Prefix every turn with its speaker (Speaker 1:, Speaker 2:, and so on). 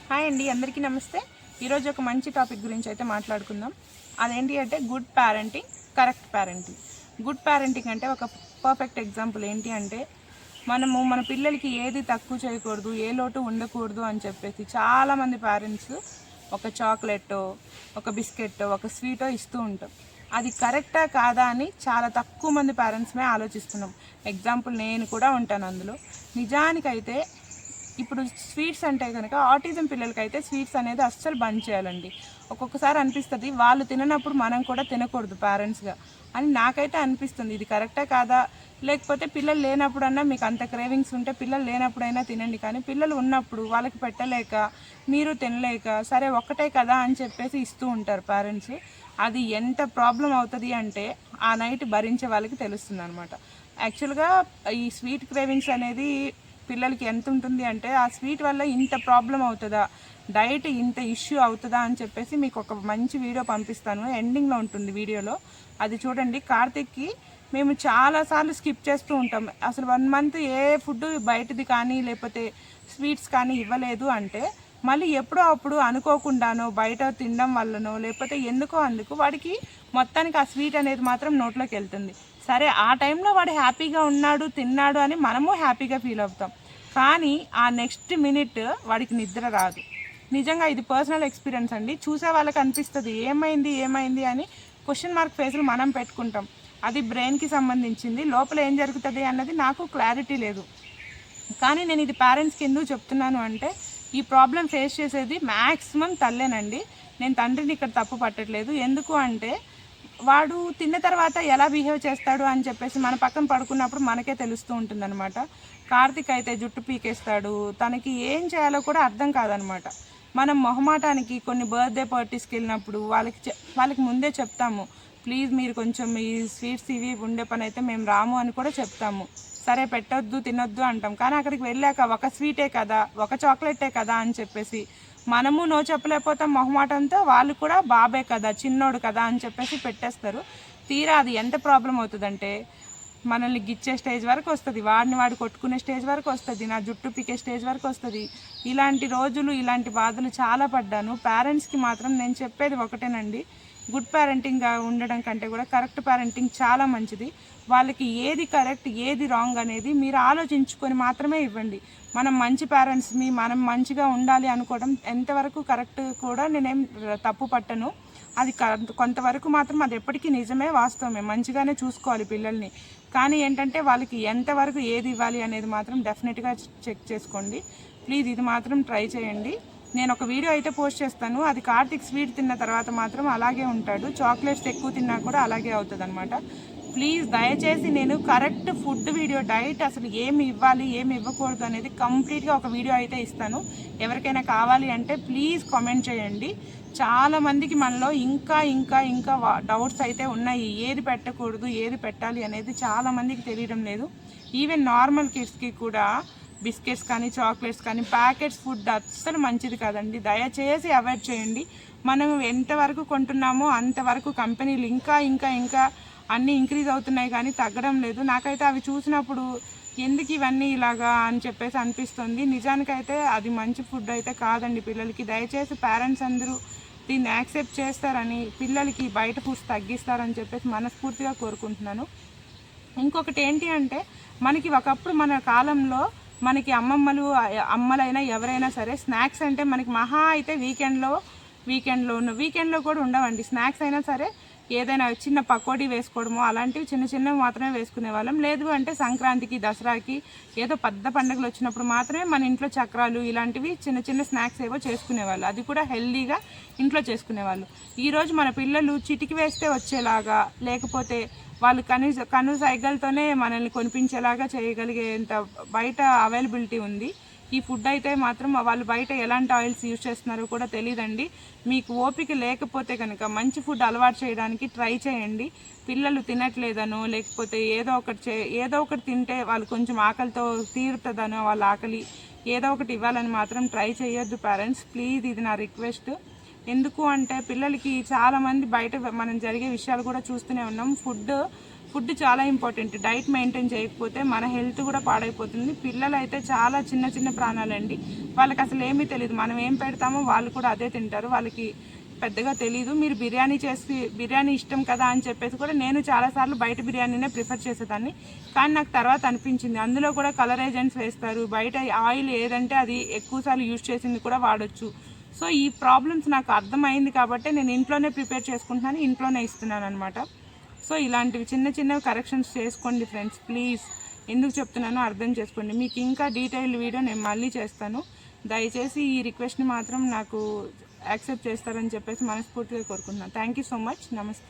Speaker 1: Hi అండి, అందరికీ నమస్తే. ఈరోజు ఒక మంచి టాపిక్ గురించి అయితే మాట్లాడుకుందాం. అదేంటి అంటే good parenting, correct parenting. Good parenting అంటే ఒక పర్ఫెక్ట్ ఎగ్జాంపుల్ ఏంటి అంటే మనము మన పిల్లలకి ఏది తక్కువ చేయకూడదు, ఏ లోటు ఉండకూడదు అని చెప్పేసి చాలామంది పేరెంట్స్ ఒక చాక్లెట్టో, ఒక బిస్కెట్టో, ఒక స్వీటో ఇస్తూ ఉంటాం. అది కరెక్టా కాదా అని చాలా తక్కువ మంది పేరెంట్స్మే ఆలోచిస్తున్నాం. ఎగ్జాంపుల్ నేను కూడా ఉంటాను అందులో. నిజానికైతే ఇప్పుడు స్వీట్స్ అంటే కనుక ఆటిజం పిల్లలకైతే స్వీట్స్ అనేది అస్సలు బంద్ చేయాలండి. ఒక్కొక్కసారి అనిపిస్తుంది వాళ్ళు తిననప్పుడు మనం కూడా తినకూడదు పేరెంట్స్గా అని నాకైతే అనిపిస్తుంది. ఇది కరెక్టా కాదా, లేకపోతే పిల్లలు లేనప్పుడన్నా మీకు అంత క్రేవింగ్స్ ఉంటే పిల్లలు లేనప్పుడైనా తినండి, కానీ పిల్లలు ఉన్నప్పుడు వాళ్ళకి పెట్టలేక మీరు తినలేక సరే ఒక్కటే కదా అని చెప్పేసి ఇస్తూ ఉంటారు పేరెంట్స్. అది ఎంత ప్రాబ్లం అవుతుంది అంటే ఆ నైట్ భరించే వాళ్ళకి తెలుస్తుంది అనమాట. యాక్చువల్గా ఈ స్వీట్ క్రేవింగ్స్ అనేది పిల్లలకి ఎంత ఉంటుంది అంటే ఆ స్వీట్ వల్ల ఇంత ప్రాబ్లం అవుతుందా, డైట్ ఇంత ఇష్యూ అవుతుందా అని చెప్పేసి మీకు ఒక మంచి వీడియో పంపిస్తాను, ఎండింగ్లో ఉంటుంది వీడియోలో. అది చూడండి. కార్తిక్కి మేము చాలాసార్లు స్కిప్ చేస్తూ ఉంటాం. అసలు 1 మంత్ ఏ ఫుడ్ బయటది కానీ లేకపోతే స్వీట్స్ కానీ ఇవ్వలేదు అంటే మళ్ళీ ఎప్పుడో అప్పుడు అనుకోకుండానో బయట తినడం వల్లనో లేకపోతే ఎందుకో అందుకు వాడికి మొత్తానికి ఆ స్వీట్ అనేది మాత్రం నోట్లోకి వెళ్తుంది. సరే ఆ టైంలో వాడు హ్యాపీగా ఉన్నాడు, తిన్నాడు అని మనము హ్యాపీగా ఫీల్ అవుతాం, కానీ ఆ నెక్స్ట్ మినిట్ వాడికి నిద్ర రాదు. నిజంగా ఇది పర్సనల్ ఎక్స్పీరియన్స్ అండి. చూసే వాళ్ళకి అనిపిస్తుంది ఏమైంది ఏమైంది అని క్వశ్చన్ మార్క్ ఫేస్లు మనం పెట్టుకుంటాం. అది బ్రెయిన్కి సంబంధించింది, లోపల ఏం జరుగుతుంది అన్నది నాకు క్లారిటీ లేదు. కానీ నేను ఇది పేరెంట్స్కి ఎందుకు చెప్తున్నాను అంటే ఈ ప్రాబ్లం ఫేస్ చేసేది మ్యాక్సిమం తల్లేనండి. నేను తండ్రిని ఇక్కడ తప్పు పట్టట్లేదు. ఎందుకు అంటే వాడు తిన్న తర్వాత ఎలా బిహేవ్ చేస్తాడు అని చెప్పేసి మన పక్కన పడుకున్నప్పుడు మనకే తెలుస్తూ ఉంటుందన్నమాట. కార్తిక్ అయితే జుట్టు పీకేస్తాడు, తనకి ఏం చేయాలో కూడా అర్థం కాదనమాట. మనం మొహమాటానికి కొన్ని బర్త్డే పార్టీస్కి వెళ్ళినప్పుడు వాళ్ళకి ముందే చెప్తాము, ప్లీజ్ మీరు కొంచెం ఈ స్వీట్స్ ఇవి ఉండే పని అయితే మేము రాము అని కూడా చెప్తాము. సరే పెట్టొద్దు తినొద్దు అంటాం, కానీ అక్కడికి వెళ్ళాక ఒక స్వీటే కదా, ఒక చాక్లెటే కదా అని చెప్పేసి మనము నో చెప్పలేకపోతాం మొహమాటంతో. వాళ్ళు కూడా బాబే కదా, చిన్నోడు కదా అని చెప్పేసి పెట్టేస్తారు. తీరా అది ఎంత ప్రాబ్లం అవుతుందంటే మనల్ని గిచ్చే స్టేజ్ వరకు వస్తుంది, వాడు కొట్టుకునే స్టేజ్ వరకు వస్తుంది, నా జుట్టు పీకే స్టేజ్ వరకు వస్తుంది. ఇలాంటి రోజులు ఇలాంటి బాధలు చాలా పడ్డాను. పేరెంట్స్కి మాత్రం నేను చెప్పేది ఒకటేనండి, గుడ్ పేరెంటింగ్గా ఉండడం కంటే కూడా కరెక్ట్ పేరెంటింగ్ చాలా మంచిది. వాళ్ళకి ఏది కరెక్ట్ ఏది రాంగ్ అనేది మీరు ఆలోచించుకొని మాత్రమే ఇవ్వండి. మనం మంచి పేరెంట్స్ మనం మంచిగా ఉండాలి అనుకోవడం ఎంతవరకు కరెక్ట్ కూడా నేనేం తప్పు పట్టను. అది కొంతవరకు మాత్రం అది ఎప్పటికీ నిజమే, వాస్తవమే. మంచిగానే చూసుకోవాలి పిల్లల్ని, కానీ ఏంటంటే వాళ్ళకి ఎంతవరకు ఏది ఇవ్వాలి అనేది మాత్రం డెఫినెట్గా చెక్ చేసుకోండి ప్లీజ్. ఇది మాత్రం ట్రై చేయండి. నేను ఒక వీడియో అయితే పోస్ట్ చేస్తాను, అది కార్తిక్ స్వీట్ తిన్న తర్వాత మాత్రం అలాగే ఉంటాడు, చాక్లెట్స్ ఎక్కువ తిన్నా కూడా అలాగే అవుతుంది అనమాట. ప్లీజ్ దయచేసి నేను కరెక్ట్ ఫుడ్ వీడియో, డైట్ అసలు ఏమి ఇవ్వాలి ఏమి ఇవ్వకూడదు అనేది కంప్లీట్గా ఒక వీడియో అయితే ఇస్తాను. ఎవరికైనా కావాలి అంటే ప్లీజ్ కామెంట్ చేయండి. చాలామందికి మనలో ఇంకా ఇంకా ఇంకా డౌట్స్ అయితే ఉన్నాయి, ఏది పెట్టకూడదు ఏది పెట్టాలి అనేది చాలామందికి తెలియడం లేదు. ఈవెన్ నార్మల్ కిడ్స్కి కూడా బిస్కెట్స్ కానీ చాక్లెట్స్ కానీ ప్యాకెట్స్ ఫుడ్ అస్సలు మంచిది కాదండి. దయచేసి అవాయిడ్ చేయండి. మనం ఎంతవరకు కొంటున్నామో అంతవరకు కంపెనీలు ఇంకా ఇంకా ఇంకా అన్నీ ఇంక్రీజ్ అవుతున్నాయి కానీ తగ్గడం లేదు. నాకైతే అవి చూసినప్పుడు ఎందుకు ఇవన్నీ ఇలాగా అని చెప్పేసి అనిపిస్తుంది. నిజానికైతే అది మంచి ఫుడ్ అయితే కాదండి పిల్లలకి. దయచేసి పేరెంట్స్ అందరూ దీన్ని యాక్సెప్ట్ చేస్తారని, పిల్లలకి బయట ఫుడ్స్ తగ్గిస్తారని చెప్పేసి మనస్ఫూర్తిగా కోరుకుంటున్నాను. ఇంకొకటి ఏంటి అంటే మనకి ఒకప్పుడు మన కాలంలో మనకి అమ్మలైనా ఎవరైనా సరే స్నాక్స్ అంటే మనకి మహా అయితే వీకెండ్లో కూడా ఉండవండి. స్నాక్స్ అయినా సరే ఏదైనా చిన్న పకోడీ వేసుకోవడమో అలాంటివి చిన్న చిన్నవి మాత్రమే వేసుకునే వాళ్ళం. లేదు అంటే సంక్రాంతికి దసరాకి ఏదో పెద్ద పండుగలు వచ్చినప్పుడు మాత్రమే మన ఇంట్లో చక్రాలు ఇలాంటివి చిన్న చిన్న స్నాక్స్ ఏవో చేసుకునేవాళ్ళు, అది కూడా హెల్దీగా ఇంట్లో చేసుకునేవాళ్ళు. ఈరోజు మన పిల్లలు చిటికి వేస్తే వచ్చేలాగా లేకపోతే వాళ్ళు కను సైకిల్తోనే మనల్ని కొనిపించేలాగా చేయగలిగేంత బయట అవైలబిలిటీ ఉంది. ఈ ఫుడ్ అయితే మాత్రం వాళ్ళు బయట ఎలాంటి ఆయిల్స్ యూజ్ చేస్తున్నారో కూడా తెలియదండి. మీకు ఓపిక లేకపోతే కనుక మంచి ఫుడ్ అలవాటు చేయడానికి ట్రై చేయండి. పిల్లలు తినట్లేదనో లేకపోతే ఏదో ఒకటి తింటే వాళ్ళు కొంచెం ఆకలితో తీరుతుందనో వాళ్ళ ఆకలి ఏదో ఒకటి ఇవ్వాలని మాత్రం ట్రై చేయొద్దు పేరెంట్స్ ప్లీజ్. ఇది నా రిక్వెస్ట్. ఎందుకు అంటే పిల్లలకి చాలామంది బయట మనం జరిగే విషయాలు కూడా చూస్తూనే ఉన్నాం. ఫుడ్ ఫుడ్ చాలా ఇంపార్టెంట్. డైట్ మెయింటైన్ చేయకపోతే మన హెల్త్ కూడా పాడైపోతుంది. పిల్లలు అయితే చాలా చిన్న చిన్న ప్రాణాలండి, వాళ్ళకి అసలు ఏమీ తెలియదు. మనం ఏం పెడతామో వాళ్ళు కూడా అదే తింటారు, వాళ్ళకి పెద్దగా తెలీదు. మీరు బిర్యానీ ఇష్టం కదా అని చెప్పేసి కూడా నేను చాలాసార్లు బయట బిర్యానీనే ప్రిఫర్ చేసేదాన్ని. కానీ నాకు తర్వాత అనిపించింది అందులో కూడా కలర్ ఏజెంట్స్ వేస్తారు, బయట ఆయిల్ ఏదంటే అది ఎక్కువసార్లు యూజ్ చేసింది కూడా వాడచ్చు. సో ఈ ప్రాబ్లమ్స్ నాకు అర్థమైంది కాబట్టి నేను ఇంట్లోనే ప్రిపేర్ చేసుకుంటున్నాను, ఇంట్లోనే ఇస్తున్నాను అనమాట. సో ఇలాంటివి చిన్న చిన్నవి కరెక్షన్స్ చేసుకోండి ఫ్రెండ్స్, ప్లీజ్. ఎందుకు చెప్తున్నానో అర్థం చేసుకోండి. మీకు ఇంకా డీటెయిల్డ్ వీడియో నేను మళ్ళీ చేస్తాను. దయచేసి ఈ రిక్వెస్ట్ని మాత్రం నాకు యాక్సెప్ట్ చేస్తారని చెప్పేసి మనస్ఫూర్తిగా కోరుకుంటున్నాను. Thank you so much. నమస్తే.